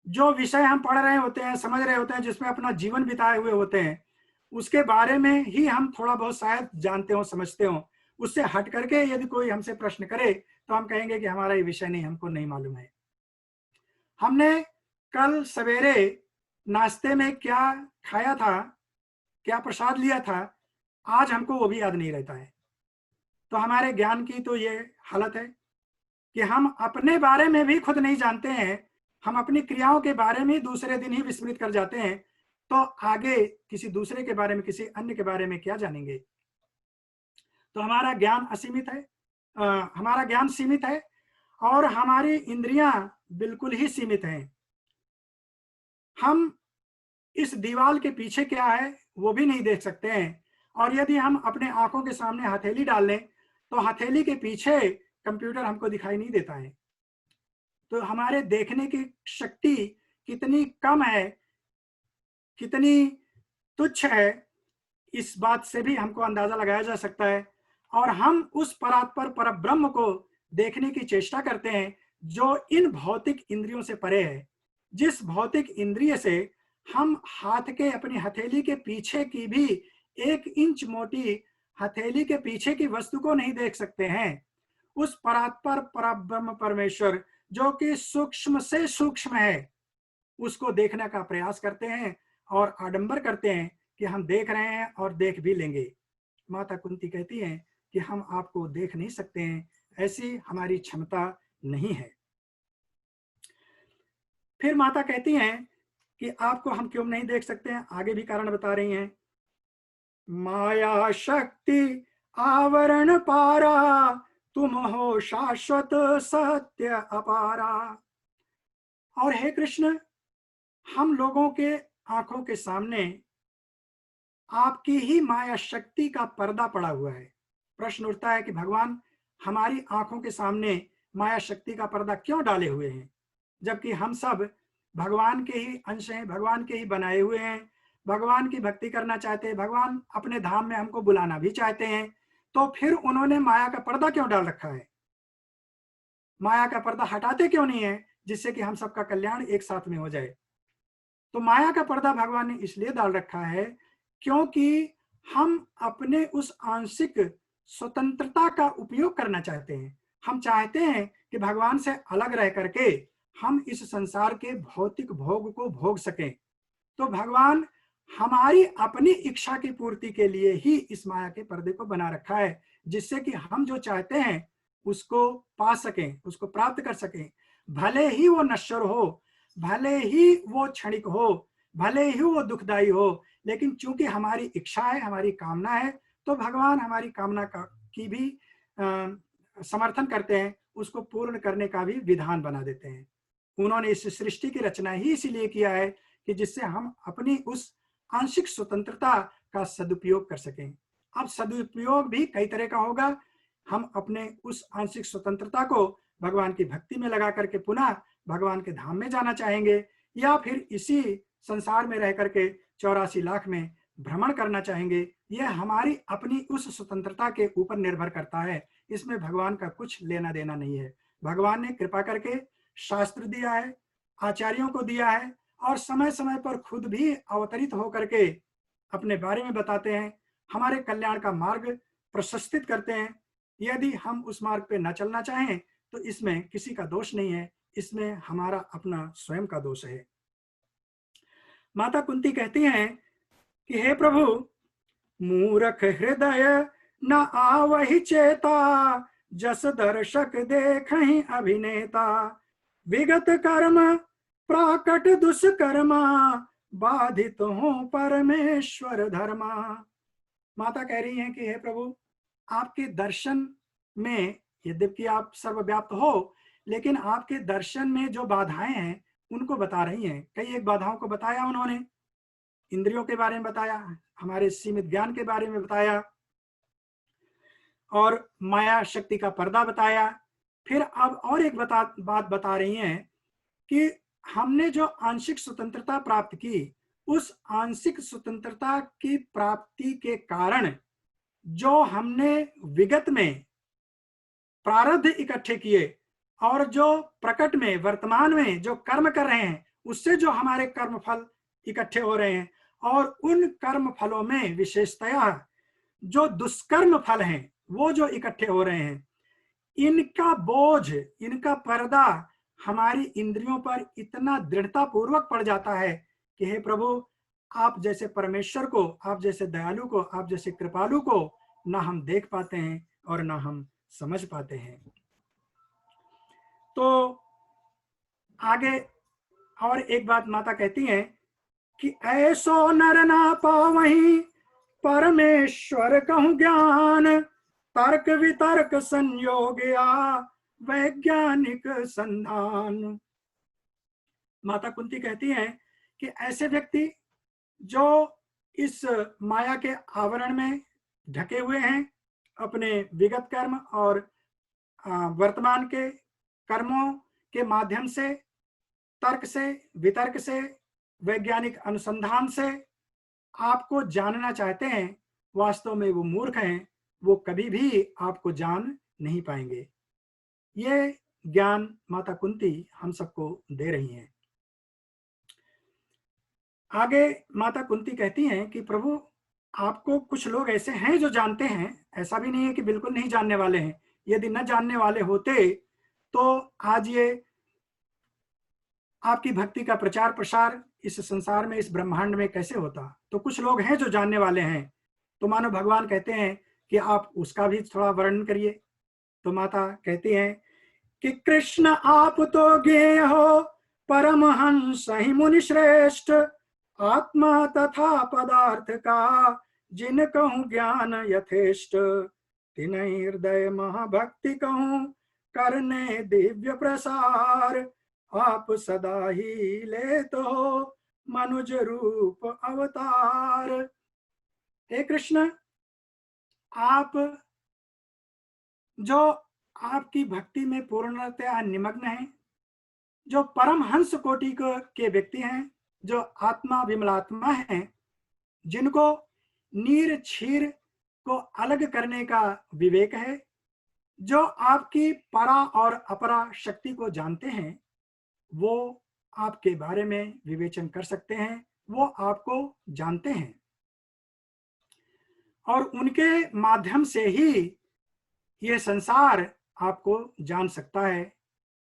जो विषय हम पढ़ रहे होते हैं, समझ रहे होते हैं, जिसमें अपना जीवन बिताए हुए होते हैं, उसके बारे में ही हम थोड़ा बहुत शायद जानते हो, समझते हो। उससे हट करके यदि कोई हमसे प्रश्न करे तो हम कहेंगे कि हमारा ये विषय नहीं, हमको नहीं मालूम है। हमने कल सवेरे नाश्ते में क्या खाया था, क्या प्रसाद लिया था, आज हमको वो भी याद नहीं रहता है। तो हमारे ज्ञान की तो ये हालत है कि हम अपने बारे में भी खुद नहीं जानते हैं, हम अपनी क्रियाओं के बारे में दूसरे दिन ही विस्मृत कर जाते हैं, तो आगे किसी दूसरे के बारे में, किसी अन्य के बारे में क्या जानेंगे? तो हमारा ज्ञान असीमित है, हमारा ज्ञान सीमित है, और हमारी इंद्रियां बिल्कुल ही सीमित हैं। हम इस दीवार के पीछे क्या है वो भी नहीं देख सकते हैं, और यदि हम अपने आंखों के सामने हथेली डाल लें तो हथेली के पीछे कंप्यूटर हमको दिखाई नहीं देता है। तो हमारे देखने की शक्ति कितनी कम है, कितनी तुच्छ है, इस बात से भी हमको अंदाजा लगाया जा सकता है। और हम उस परात्पर परब्रह्म को देखने की चेष्टा करते हैं जो इन भौतिक इंद्रियों से परे है, जिस भौतिक इंद्रिय से हम हाथ के, अपनी हथेली के पीछे की भी 1 इंच मोटी हथेली के पीछे की वस्तु को नहीं देख सकते हैं। उस परात्पर परब्रह्म परमेश्वर जो कि सूक्ष्म से सूक्ष्म है, उसको देखने का प्रयास करते हैं और आडंबर करते हैं कि हम देख रहे हैं और देख भी लेंगे। माता कुंती कहती हैं कि हम आपको देख नहीं सकते हैं, ऐसी हमारी क्षमता नहीं है। फिर माता कहती हैं कि आपको हम क्यों नहीं देख सकते हैं, आगे भी कारण बता रही हैं। माया शक्ति आवरण पारा, तुम हो शाश्वत सत्य अपारा। और हे कृष्ण, हम लोगों के आंखों के सामने आपकी ही माया शक्ति का पर्दा पड़ा हुआ है। प्रश्न उठता है कि भगवान हमारी आंखों के सामने माया शक्ति का पर्दा क्यों डाले हुए हैं, जबकि हम सब भगवान के ही अंश हैं, भगवान के ही बनाए हुए हैं, भगवान की भक्ति करना चाहते हैं, भगवान अपने धाम में हमको बुलाना भी चाहते हैं। तो फिर उन्होंने माया का पर्दा क्यों डाल रखा है? माया का पर्दा हटाते क्यों नहीं है, जिससे कि हम सबका कल्याण एक साथ में हो जाए? तो माया का पर्दा भगवान ने इसलिए डाल रखा है क्योंकि हम अपने उस आंशिक स्वतंत्रता का उपयोग करना चाहते हैं। हम चाहते हैं कि भगवान से अलग रह करके हम इस संसार के भौतिक भोग को भोग सकें। तो भगवान हमारी अपनी इच्छा की पूर्ति के लिए ही इस माया के पर्दे को बना रखा है, जिससे कि हम जो चाहते हैं उसको पा सकें, उसको प्राप्त कर सकें। भले ही वो नश्वर हो, भले ही वो क्षणिक हो, भले ही वो दुखदाई हो, लेकिन चूंकि हमारी इच्छा है, हमारी कामना है, तो भगवान हमारी कामना की भी समर्थन करते हैं, उसको पूर्ण करने का भी विधान बना देते हैं। उन्होंने इस सृष्टि की रचना ही इसीलिए किया है कि जिससे हम अपनी उस आंशिक स्वतंत्रता का सदुपयोग कर सकें। अब सदुपयोग भी कई तरह का होगा। हम अपने उस आंशिक स्वतंत्रता को भगवान की भक्ति में लगा करके पुनः भगवान के धाम में जाना चाहेंगे, या फिर इसी संसार में रह करके 84 लाख में भ्रमण करना चाहेंगे। यह हमारी अपनी उस स्वतंत्रता के ऊपर निर्भर करता है, इसमें भगवान का कुछ लेना देना नहीं है। भगवान ने कृपा करके शास्त्र दिया है, आचार्यों को दिया है, और समय समय पर खुद भी अवतरित होकर के अपने बारे में बताते हैं, हमारे कल्याण का मार्ग प्रशस्तित करते हैं। यदि हम उस मार्ग पे न चलना चाहें तो इसमें किसी का दोष नहीं है, इसमें हमारा अपना स्वयं का दोष है। माता कुंती कहती हैं कि हे प्रभु, मूर्ख हृदय न आवहि चेता, जस दर्शक देखहि अभिनेता। विगत कर्म प्राकट दुष्कर्मा, बाधित हो परमेश्वर धर्मा। माता कह रही हैं कि हे प्रभु, आपके दर्शन में यद्यपि आप सर्वव्याप्त हो, लेकिन आपके दर्शन में जो बाधाएं हैं उनको बता रही हैं। कई एक बाधाओं को बताया उन्होंने, इंद्रियों के बारे में बताया, हमारे सीमित ज्ञान के बारे में बताया, और माया शक्ति का पर्दा बताया। फिर अब और एक बात बता रही हैं कि हमने जो आंशिक स्वतंत्रता प्राप्त की, उस आंशिक स्वतंत्रता की प्राप्ति के कारण जो हमने विगत में प्रारब्ध इकट्ठे किए और जो प्रकट में वर्तमान में जो कर्म कर रहे हैं, उससे जो हमारे कर्म फल इकट्ठे हो रहे हैं, और उन कर्म फलों में विशेषतया जो दुष्कर्म फल हैं वो जो इकट्ठे हो रहे हैं, इनका बोझ, इनका पर्दा हमारी इंद्रियों पर इतना दृढ़ता पूर्वक पड़ जाता है कि हे प्रभु, आप जैसे परमेश्वर को, आप जैसे दयालु को, आप जैसे कृपालु को ना हम देख पाते हैं और ना हम समझ पाते हैं। तो आगे और एक बात माता कहती हैं कि ऐसो नर ना पावहीं, परमेश्वर कहूं ज्ञान। तर्क वितर्क संयोगया, वैज्ञानिक संधान। माता कुंती कहती हैं कि ऐसे व्यक्ति जो इस माया के आवरण में ढके हुए हैं, अपने विगत कर्म और वर्तमान के कर्मों के माध्यम से, तर्क से, वितर्क से, वैज्ञानिक अनुसंधान से आपको जानना चाहते हैं, वास्तव में वो मूर्ख हैं, वो कभी भी आपको जान नहीं पाएंगे। ये ज्ञान माता कुंती हम सबको दे रही हैं। आगे माता कुंती कहती हैं कि प्रभु, आपको कुछ लोग ऐसे हैं जो जानते हैं, ऐसा भी नहीं है कि बिल्कुल नहीं जानने वाले हैं। यदि न जानने वाले होते तो आज ये आपकी भक्ति का प्रचार प्रसार इस संसार में, इस ब्रह्मांड में कैसे होता। तो कुछ लोग हैं जो जानने वाले हैं। तो मानो भगवान कहते हैं कि आप उसका भी थोड़ा वर्णन करिए। तो माता कहती हैं कि कृष्ण आप तो ज्ञेय हो, परमहंस ही मुनि श्रेष्ठ। आत्मा तथा पदार्थ का, जिन कहूं ज्ञान यथेष्ट। तिन्हि हृदय महाभक्ति कहूं, करने दिव्य प्रसार। आप सदा ही ले तो मनुज रूप अवतार। हे कृष्ण, आप जो आपकी भक्ति में पूर्णतया निमग्न हैं, जो परमहंस कोटि के व्यक्ति हैं, जो आत्मा विमलात्मा हैं, जिनको नीर क्षीर को अलग करने का विवेक है, जो आपकी परा और अपरा शक्ति को जानते हैं, वो आपके बारे में विवेचन कर सकते हैं, वो आपको जानते हैं, और उनके माध्यम से ही ये संसार आपको जान सकता है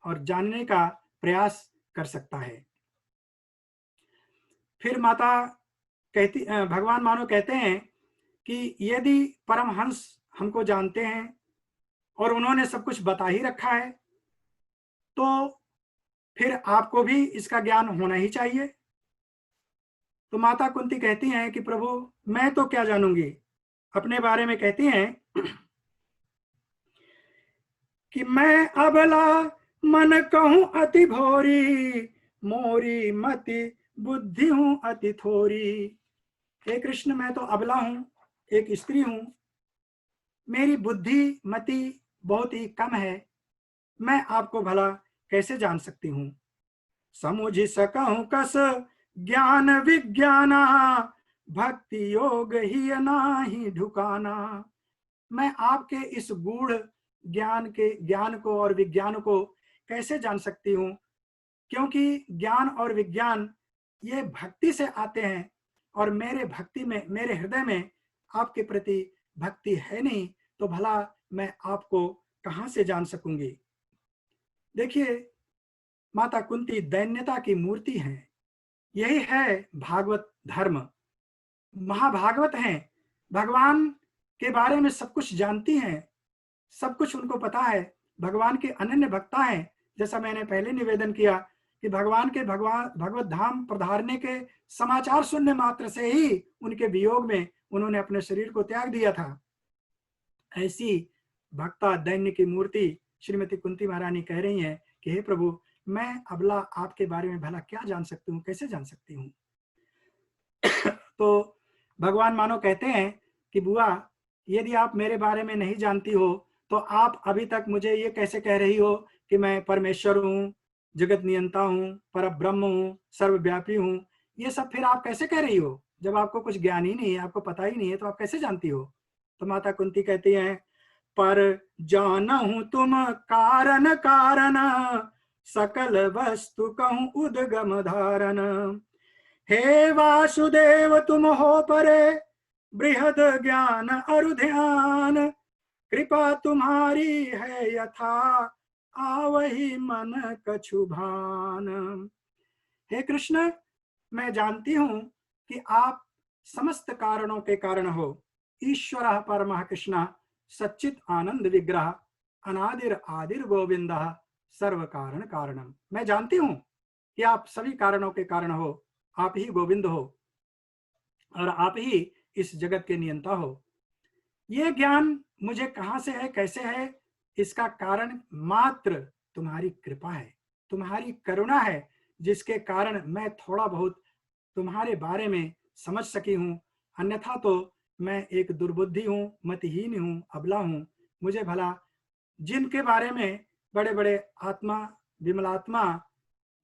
और जानने का प्रयास कर सकता है। फिर माता कहती, भगवान मानो कहते हैं कि यदि परमहंस हमको जानते हैं और उन्होंने सब कुछ बता ही रखा है, तो फिर आपको भी इसका ज्ञान होना ही चाहिए। तो माता कुंती कहती हैं कि प्रभु, मैं तो क्या जानूंगी। अपने बारे में कहती हैं कि मैं अबला मन कहूं अति भोरी, मोरी मति बुद्धि हूं अति थोरी। हे कृष्ण, मैं तो अबला हूं, एक स्त्री हूं, मेरी बुद्धि मति बहुत ही कम है, मैं आपको भला कैसे जान सकती हूं। समुझ सकूं कस ज्ञान विज्ञाना, भक्ति योग ही नाही ढुकाना। मैं आपके इस गूढ़ ज्ञान को और विज्ञान को कैसे जान सकती हूँ, क्योंकि ज्ञान और विज्ञान ये भक्ति से आते हैं, और मेरे हृदय में आपके प्रति भक्ति है नहीं, तो भला मैं आपको कहां से जान सकूंगी। देखिए, माता कुंती दैन्यता की मूर्ति है। यही है भागवत धर्म, महाभागवत हैं। भगवान के बारे में सब कुछ जानती हैं, सब कुछ उनको पता है, भगवान के अनन्य भक्ता हैं। जैसा मैंने पहले निवेदन किया कि भगवान भगवत धाम पधारने के समाचार सुनने मात्र से ही उनके वियोग में उन्होंने अपने शरीर को त्याग दिया था। ऐसी भक्ता दैन्य की मूर्ति श्रीमती कुंती महारानी कह रही हैं कि हे प्रभु, मैं अबला आपके बारे में भला क्या जान सकती हूँ, कैसे जान सकती हूँ। तो भगवान मानो कहते हैं कि बुआ, यदि आप मेरे बारे में नहीं जानती हो तो आप अभी तक मुझे ये कैसे कह रही हो कि मैं परमेश्वर हूँ, जगत नियंता हूँ, पर ब्रह्म हूँ, सर्वव्यापी हूँ। ये सब फिर आप कैसे कह रही हो जब आपको कुछ ज्ञान ही नहीं है, आपको पता ही नहीं है, तो आप कैसे जानती हो। तो माता कुंती कहती हैं, पर जानहु तुम कारण कारण, सकल वस्तु कहूँ उद्गम धारण। हे वासुदेव तुम हो परे, बृहद ज्ञान अरु ध्यान, कृपा तुम्हारी है यथा, आवहि मन कछु भान। हे कृष्ण, मैं जानती हूं कि आप समस्त कारणों के कारण हो। ईश्वर परमः कृष्ण, सच्चित आनंद विग्रह, अनादिर आदिर गोविंद, सर्व कारण कारणम। मैं जानती हूं कि आप सभी कारणों के कारण हो, आप ही गोविंद हो और आप ही इस जगत के नियंता हो। ये ज्ञान मुझे कहां से है, कैसे है, इसका कारण मात्र तुम्हारी कृपा है, तुम्हारी करुणा है, जिसके कारण मैं थोड़ा बहुत तुम्हारे बारे में समझ सकी हूं। अन्यथा तो मैं एक दुर्बुद्धि हूं, मतहीन हूं, अबला हूं। मुझे भला जिनके बारे में बड़े बड़े आत्मा, विमलात्मा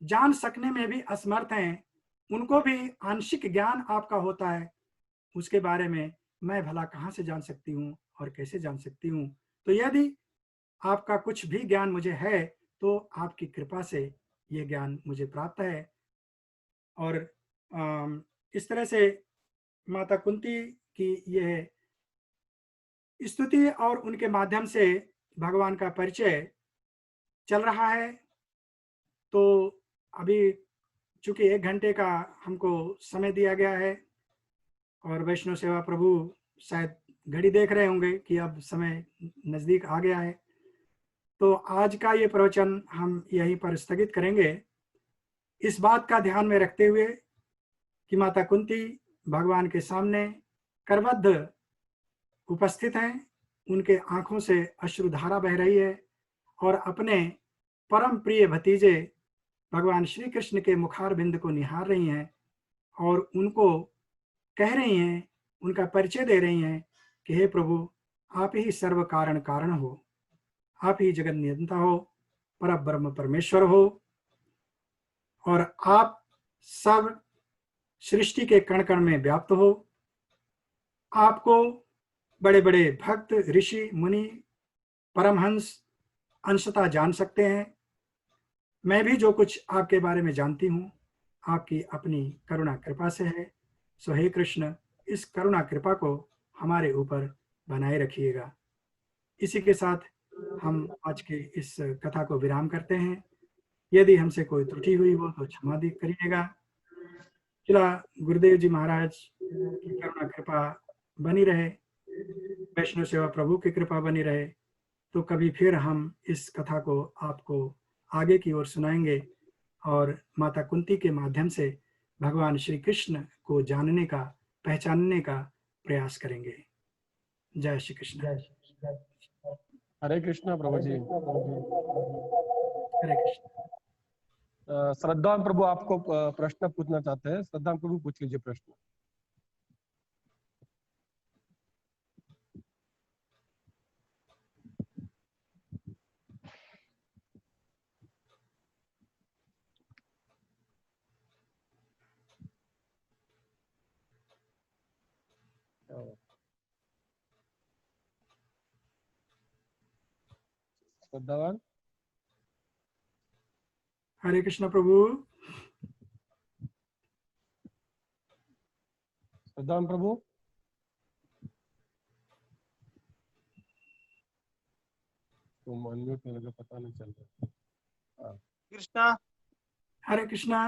जान सकने में भी असमर्थ हैं, उनको भी आंशिक ज्ञान आपका होता है, उसके बारे में मैं भला कहां से जान सकती हूँ और कैसे जान सकती हूँ। तो यदि आपका कुछ भी ज्ञान मुझे है तो आपकी कृपा से ये ज्ञान मुझे प्राप्त है। और इस तरह से माता कुंती की यह स्तुति और उनके माध्यम से भगवान का परिचय चल रहा है। तो अभी चूंकि 1 घंटे का हमको समय दिया गया है और वैष्णव सेवा प्रभु शायद घड़ी देख रहे होंगे कि अब समय नजदीक आ गया है, तो आज का ये प्रवचन हम यहीं पर स्थगित करेंगे, इस बात का ध्यान में रखते हुए कि माता कुंती भगवान के सामने करबद्ध उपस्थित हैं, उनके आंखों से अश्रुधारा बह रही है और अपने परम प्रिय भतीजे भगवान श्री कृष्ण के मुखार बिंद को निहार रही हैं और उनको कह रही हैं, उनका परिचय दे रही हैं कि हे प्रभु, आप ही सर्व कारण कारण हो, आप ही जगत नियंता हो, पर ब्रह्म परमेश्वर हो और आप सब सृष्टि के कण कण में व्याप्त हो। आपको बड़े बड़े भक्त, ऋषि, मुनि, परमहंस अंशतः जान सकते हैं। मैं भी जो कुछ आपके बारे में जानती हूँ आपकी अपनी करुणा कृपा से है। सो हे कृष्ण, इस करुणा कृपा को हमारे ऊपर बनाए रखिएगा। इसी के साथ हम आज के इस कथा को विराम करते हैं। यदि हमसे कोई त्रुटि हुई हो तो क्षमा करिएगा। श्रीला गुरुदेव जी महाराज की करुणा कृपा बनी रहे, वैष्णव सेवा प्रभु की कृपा बनी रहे। तो कभी फिर हम इस कथा को आपको आगे की ओर सुनाएंगे और माता कुंती के माध्यम से भगवान श्री कृष्ण को जानने का, पहचानने का प्रयास करेंगे। जय श्री कृष्ण। हरे कृष्णा प्रभु जी। हरे कृष्ण। श्रद्धा प्रभु आपको प्रश्न पूछना चाहते हैं। श्रद्धा प्रभु पूछ लीजिए प्रश्न। श्रद्धावान। हरे कृष्ण प्रभु। श्रद्धावान प्रभु। तो अनम्यूट होने का पता नहीं चल रहा। कृष्णा। हरे कृष्णा।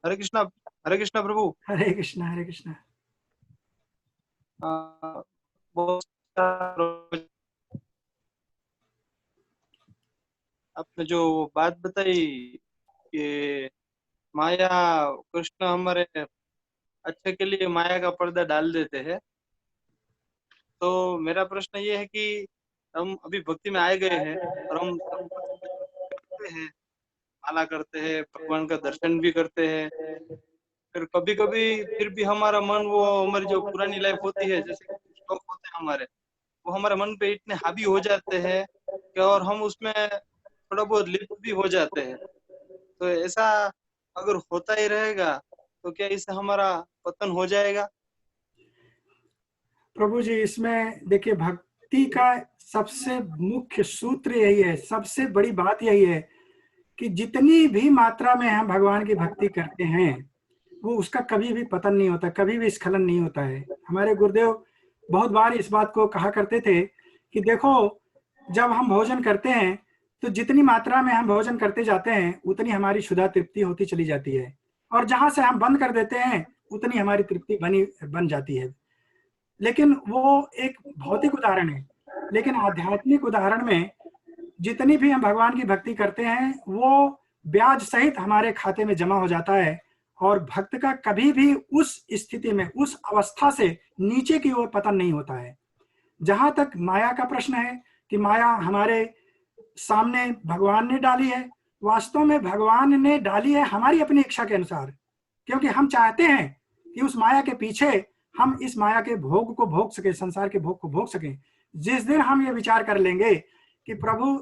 हरे कृष्णा। हरे कृष्णा प्रभु। हरे कृष्णा। हरे कृष्णा। बहुत सारा आपने जो बात बताई कि माया कृष्ण हमारे अच्छे के लिए माया का पर्दा डाल देते हैं, तो मेरा प्रश्न ये है कि हम अभी भक्ति में आए गए हैं और हम सब कुछ करते हैं, माला करते हैं, भगवान का दर्शन भी करते हैं, फिर कभी कभी फिर भी हमारा मन वो हमारी जो पुरानी लाइफ होती है, जैसे शौक होते हैं हमारे, वो हमारे मन पे इतने हावी हो जाते हैं कि और हम उसमें थोड़ा बहुत लिप्त भी हो जाते हैं। तो ऐसा अगर होता ही रहेगा तो क्या इससे हमारा पतन हो जाएगा? प्रभु जी, इसमें देखिए, भक्ति का सबसे मुख्य सूत्र यही है, सबसे बड़ी बात यही है कि जितनी भी मात्रा में हम भगवान की भक्ति करते हैं, वो उसका कभी भी पतन नहीं होता, कभी भी स्खलन नहीं होता है। हमारे गुरुदेव बहुत बार इस बात को कहा करते थे कि देखो, जब हम भोजन करते हैं तो जितनी मात्रा में हम भोजन करते जाते हैं उतनी हमारी क्षुधा तृप्ति होती चली जाती है, और जहां से हम बंद कर देते हैं उतनी हमारी तृप्ति बन जाती है। लेकिन वो एक भौतिक उदाहरण है, लेकिन आध्यात्मिक उदाहरण में जितनी भी हम भगवान की भक्ति करते हैं वो ब्याज सहित हमारे खाते में जमा हो जाता है, और भक्त का कभी भी उस स्थिति में, उस अवस्था से नीचे की ओर पतन नहीं होता है। जहां तक माया का प्रश्न है कि माया हमारे सामने भगवान ने डाली है, वास्तव में भगवान ने डाली है हमारी अपनी इच्छा के अनुसार, क्योंकि हम चाहते हैं कि उस माया के पीछे हम इस माया के भोग को भोग सके, संसार के भोग को भोग सके। जिस दिन हम ये विचार कर लेंगे कि प्रभु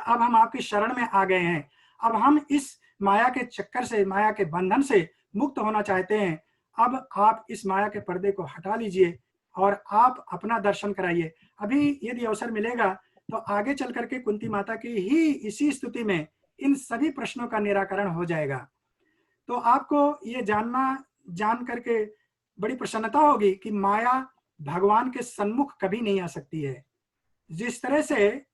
अब हम आपकी शरण में आ गए हैं, अब हम इस माया के चक्कर से, माया के बंधन से मुक्त होना चाहते हैं, अब आप इस माया के पर्दे को हटा लीजिए और आप अपना दर्शन कराइए। अभी यदि अवसर मिलेगा तो आगे चल करके कुंती माता की ही इसी स्तुति में इन सभी प्रश्नों का निराकरण हो जाएगा। तो आपको ये जान करके बड़ी प्रसन्नता होगी कि माया भगवान के सन्मुख कभी नहीं आ सकती है। जिस तरह से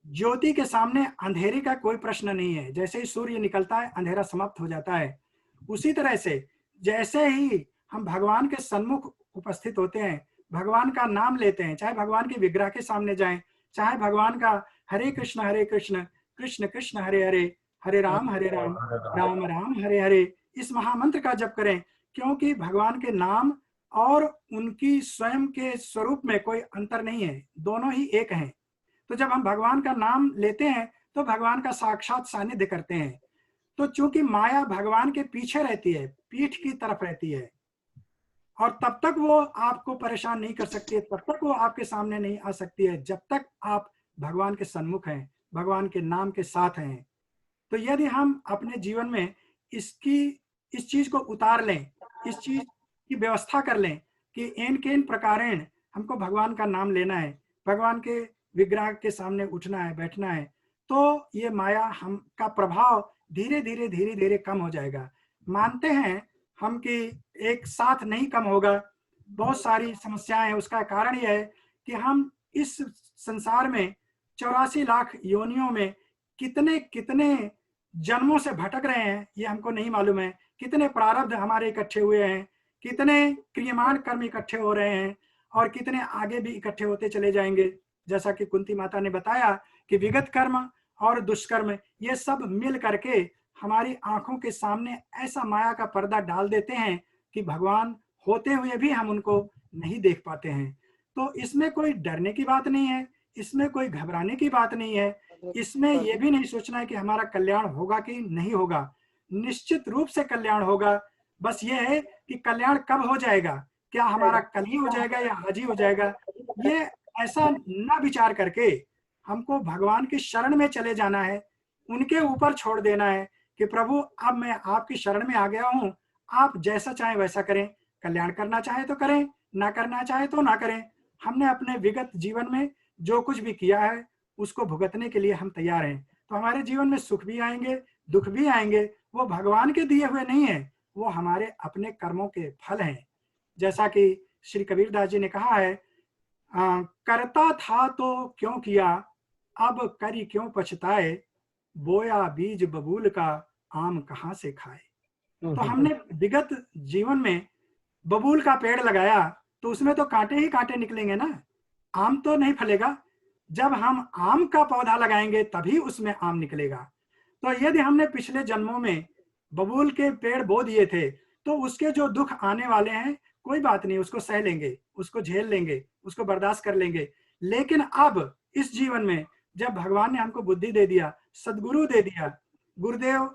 ज्योति के सामने अंधेरे का कोई प्रश्न नहीं है, जैसे ही सूर्य निकलता है अंधेरा समाप्त हो जाता है, उसी तरह से जैसे ही हम भगवान के सन्मुख उपस्थित होते हैं, भगवान का नाम लेते हैं, चाहे भगवान के विग्रह के सामने जाएं, चाहे भगवान का हरे कृष्ण कृष्ण कृष्ण हरे हरे, हरे राम राम राम हरे हरे, इस महामंत्र का जप करें, क्योंकि भगवान के नाम और उनकी स्वयं के स्वरूप में कोई अंतर नहीं है, दोनों ही एक हैं। तो जब हम भगवान का नाम लेते हैं तो भगवान का साक्षात सानिध्य करते हैं। तो चूंकि माया भगवान के पीछे रहती है, पीठ की तरफ रहती है, और तब तक वो आपको परेशान नहीं कर सकती है, तब तक वो आपके सामने नहीं आ सकती है जब तक आप भगवान के सन्मुख हैं, भगवान के नाम के साथ हैं। तो यदि हम अपने जीवन में इस चीज को उतार लें, इस चीज की व्यवस्था कर लें कि इन के इन प्रकारेण हमको भगवान का नाम लेना है, भगवान के विग्रह के सामने उठना है, बैठना है, तो ये माया हम का प्रभाव धीरे धीरे कम हो जाएगा। मानते हैं हम कि एक साथ नहीं कम होगा, बहुत सारी समस्याएं हैं। उसका कारण यह है कि हम इस संसार में 84 लाख योनियों में कितने कितने जन्मों से भटक रहे हैं, ये हमको नहीं मालूम है। कितने प्रारब्ध हमारे इकट्ठे हुए हैं, कितने क्रियमाण कर्म इकट्ठे हो रहे हैं, और कितने आगे भी इकट्ठे होते चले जाएंगे। जैसा कि कुंती माता ने बताया कि विगत कर्म और दुष्कर्म ये सब मिल करके हमारी आंखों के सामने ऐसा माया का पर्दा डाल देते हैं कि भगवान होते हुए भी हम उनको नहीं देख पाते हैं। तो इसमें कोई डरने की बात नहीं है, इसमें कोई घबराने की बात नहीं है, इसमें यह भी नहीं सोचना है कि हमारा कल्याण होगा कि नहीं होगा। निश्चित रूप से कल्याण होगा। बस ये है कि कल्याण कब हो जाएगा, क्या हमारा कल ही हो जाएगा या आज ही हो जाएगा, ये ऐसा ना विचार करके हमको भगवान की शरण में चले जाना है, उनके ऊपर छोड़ देना है कि प्रभु अब मैं आपकी शरण में आ गया हूं, आप जैसा चाहे वैसा करें, कल्याण करना चाहे तो करें, ना करना चाहे तो ना करें। हमने अपने विगत जीवन में जो कुछ भी किया है उसको भुगतने के लिए हम तैयार हैं। तो हमारे जीवन में सुख भी आएंगे, दुख भी आएंगे, वो भगवान के दिए हुए नहीं है, वो हमारे अपने कर्मों के फल हैं। जैसा कि श्री कबीरदास जी ने कहा है, करता था तो क्यों किया, अब करी क्यों पछताए, बोया बीज बबूल का आम कहां से खाए। तो हमने विगत जीवन में बबूल का पेड़ लगाया, तो उसमें तो कांटे ही कांटे निकलेंगे ना, आम तो नहीं फलेगा। जब हम आम का पौधा लगाएंगे तभी उसमें आम निकलेगा। तो यदि हमने पिछले जन्मों में बबूल के पेड़ बो दिए थे, तो उसके जो दुख आने वाले हैं, कोई बात नहीं, उसको सह लेंगे, उसको झेल लेंगे, उसको बर्दाश्त कर लेंगे। लेकिन अब इस जीवन में जब भगवान ने हमको बुद्धि दे दिया, सदगुरु दे दिया, गुरुदेव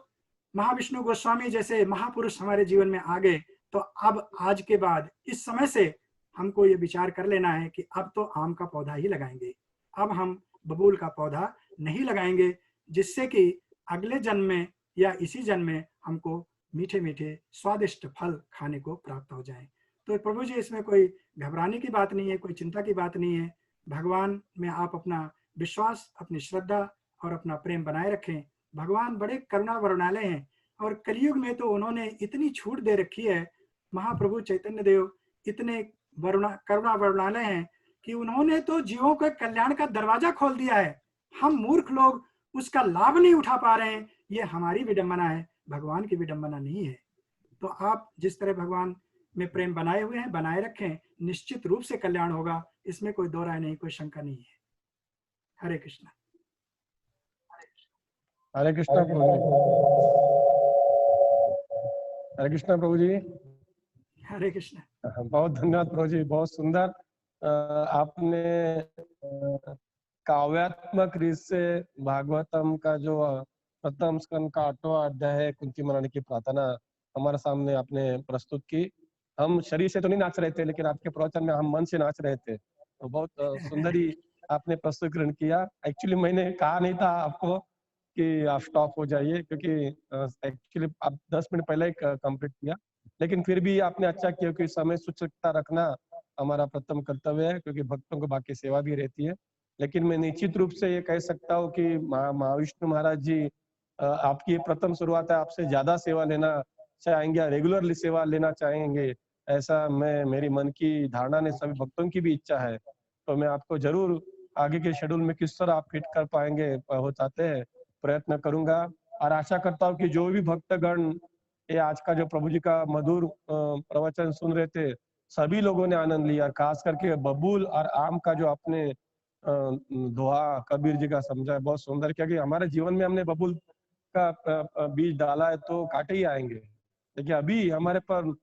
महाविष्णु गोस्वामी जैसे महापुरुष हमारे जीवन में आ गए, तो अब आज के बाद इस समय से हमको ये विचार कर लेना है कि अब तो आम का पौधा ही लगाएंगे, अब हम बबूल का पौधा नहीं लगाएंगे, जिससे कि अगले जन्म में या इसी जन्म में हमको मीठे मीठे स्वादिष्ट फल खाने को प्राप्त हो जाए। तो प्रभु जी, इसमें कोई घबराने की बात नहीं है, कोई चिंता की बात नहीं है। भगवान में आप अपना विश्वास, अपनी श्रद्धा और अपना प्रेम बनाए रखें। भगवान बड़े करुणा वरुणालय हैं, और कलयुग में तो उन्होंने इतनी छूट दे रखी है, महाप्रभु चैतन्य देव इतने करुणा वरुणालय हैं कि उन्होंने तो जीवों के कल्याण का दरवाजा खोल दिया है। हम मूर्ख लोग उसका लाभ नहीं उठा पा रहे हैं, ये हमारी विडंबना है, भगवान की विडंबना नहीं है। तो आप जिस तरह भगवान में प्रेम बनाए हुए हैं, बनाए रखें, निश्चित रूप से कल्याण होगा, इसमें कोई दो राय नहीं, कोई शंका नहीं है। हरे कृष्णा। हरे कृष्णा प्रभु जी। हरे कृष्णा प्रभु जी। हरे कृष्णा। बहुत धन्यवाद प्रभु जी, बहुत सुंदर आपने काव्यात्मक रीत से भागवतम का जो प्रथम स्कंद का 8वां अध्याय है, कुंती महारानी की प्रार्थना हमारे सामने आपने प्रस्तुत की। हम शरीर से तो नहीं नाच रहे थे, लेकिन आपके प्रवचन में हम मन से नाच रहे थे। तो बहुत सुंदर ही आपने प्रस्तुतिकरण किया। एक्चुअली मैंने कहा नहीं था आपको कि आप स्टॉप हो जाइए, क्योंकि एक्चुअली आप 10 मिनट पहले ही कंप्लीट किया, लेकिन फिर भी आपने अच्छा किया, क्योंकि समय सूचकता रखना हमारा प्रथम कर्तव्य है, क्योंकि भक्तों को बाकी सेवा भी रहती है। लेकिन मैं निश्चित रूप से ये कह सकता हूँ कि महाविष्णु महाराज जी आपकी प्रथम शुरुआत है, आपसे ज्यादा सेवा लेना चाहेंगे, रेगुलरली सेवा लेना चाहेंगे, ऐसा मैं मेरी मन की धारणा ने सभी भक्तों की भी इच्छा है। तो मैं आपको जरूर आगे के शेड्यूल में किस तरह आप फिट कर पाएंगे हो चाहते हैं, प्रयत्न करूंगा। और आशा करता हूँ कि जो भी भक्तगण ये आज का जो प्रभु जी का मधुर प्रवचन सुन रहे थे, सभी लोगों ने आनंद लिया। खास करके बबूल और आम का जो आपने दोहा कबीर जी का समझा है, बहुत सुंदर, क्योंकि हमारे जीवन में हमने बबूल का बीज डाला है तो कांटे ही आएंगे। देखिए अभी हमारे पर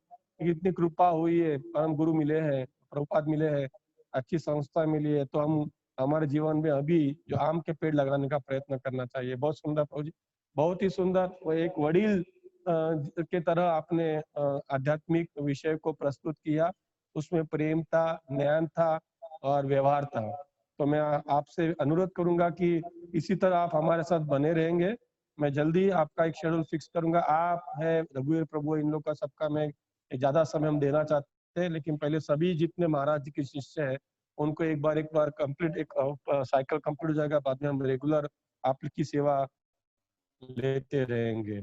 इतनी कृपा हुई है, परम गुरु मिले हैं, प्रभुपाद मिले हैं, अच्छी संस्था मिली है, तो हम हमारे जीवन में अभी जो आम के पेड़ लगाने का प्रयत्न करना चाहिए। बहुत सुंदर प्रभु जी, बहुत ही सुंदर। वो एक वडील के तरह आपने आध्यात्मिक विषय को प्रस्तुत किया, उसमें प्रेम था, ज्ञान था और व्यवहार था। तो मैं आपसे अनुरोध करूंगा कि इसी तरह आप हमारे साथ बने रहेंगे। मैं जल्दी आपका एक शेड्यूल फिक्स करूंगा। आप है रघुवीर प्रभु, इन लोग का सबका मैं ज्यादा समय हम देना चाहते हैं, लेकिन पहले सभी जितने महाराज जी के शिष्य हैं उनको एक बार कंप्लीट एक साइकिल कंप्लीट हो जाएगा, बाद में हम रेगुलर आपकी सेवा लेते रहेंगे।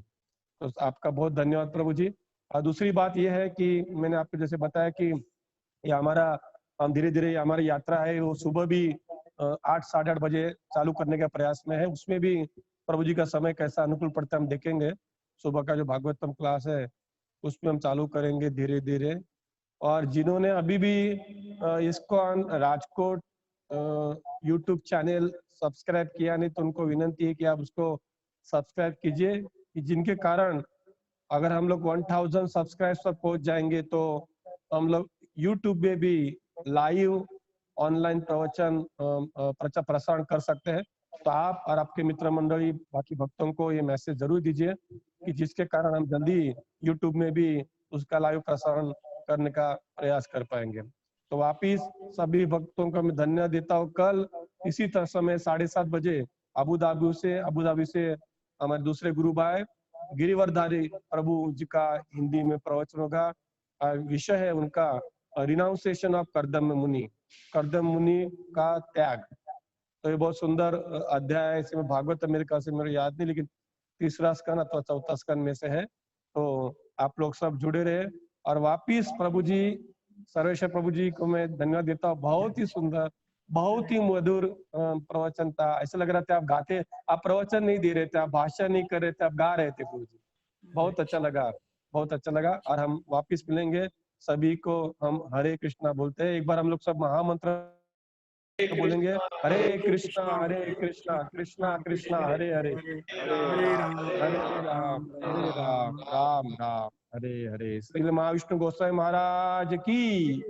तो आपका बहुत धन्यवाद प्रभु जी। और दूसरी बात यह है कि मैंने आपको जैसे बताया कि ये हमारा हम धीरे धीरे हमारी यात्रा है वो सुबह भी 8 साढ़े 8 बजे चालू करने का प्रयास में है। उसमें भी प्रभु जी का समय कैसा अनुकूल पड़ता है हम देखेंगे। सुबह का जो भागवतम क्लास है उसमें हम चालू करेंगे धीरे धीरे। और जिन्होंने अभी भी ISKCON Rajkot YouTube channel subscribe किया नहीं, तो उनको विनंती है कि आप उसको सब्सक्राइब कीजिए, कि जिनके कारण अगर हम लोग 1000 सब्सक्राइब तक पहुंच जाएंगे तो हम लोग यूट्यूब में भी लाइव ऑनलाइन प्रवचन प्रसारण कर सकते हैं। तो आप और आपके मित्र मंडली बाकी भक्तों को ये मैसेज जरूर दीजिए कि जिसके कारण हम जल्दी यूट्यूब में भी उसका लाइव प्रसारण करने का प्रयास कर पाएंगे। तो वापिस सभी भक्तों को मैं धन्यवाद देता हूँ। कल इसी तरह समय 7:30 बजे अबू धाबी से हमारे दूसरे गुरु भाई गिरिवरधारी प्रभु जी का हिंदी में प्रवचन होगा। विषय है उनका रिनाउंसिएशन ऑफ कर्दम मुनि का त्याग। तो ये बहुत सुंदर अध्याय है। इसमें भागवत मेरे ख्याल से मेरे याद नहीं, लेकिन 3रा स्कंद अथवा 4था स्कंद में से है। तो आप लोग सब जुड़े रहे। और वापिस प्रभु जी, सर्वेश्वर प्रभु जी को मैं धन्यवाद देता हूँ। बहुत ही सुंदर, बहुत ही मधुर प्रवचन था। ऐसा लग रहा था आप गाते, आप प्रवचन नहीं दे रहे थे, आप भाषण नहीं कर रहे थे, आप गा रहे थे प्रभु जी। बहुत अच्छा लगा, बहुत अच्छा लगा। और हम वापिस मिलेंगे सभी को हम हरे कृष्णा बोलते हैं। एक बार हम लोग सब महामंत्र बोलेंगे, हरे कृष्णा कृष्णा कृष्णा हरे हरे, हरे राम हरे राम राम राम हरे हरे। श्री महाविष्णु गोस्वामी महाराज की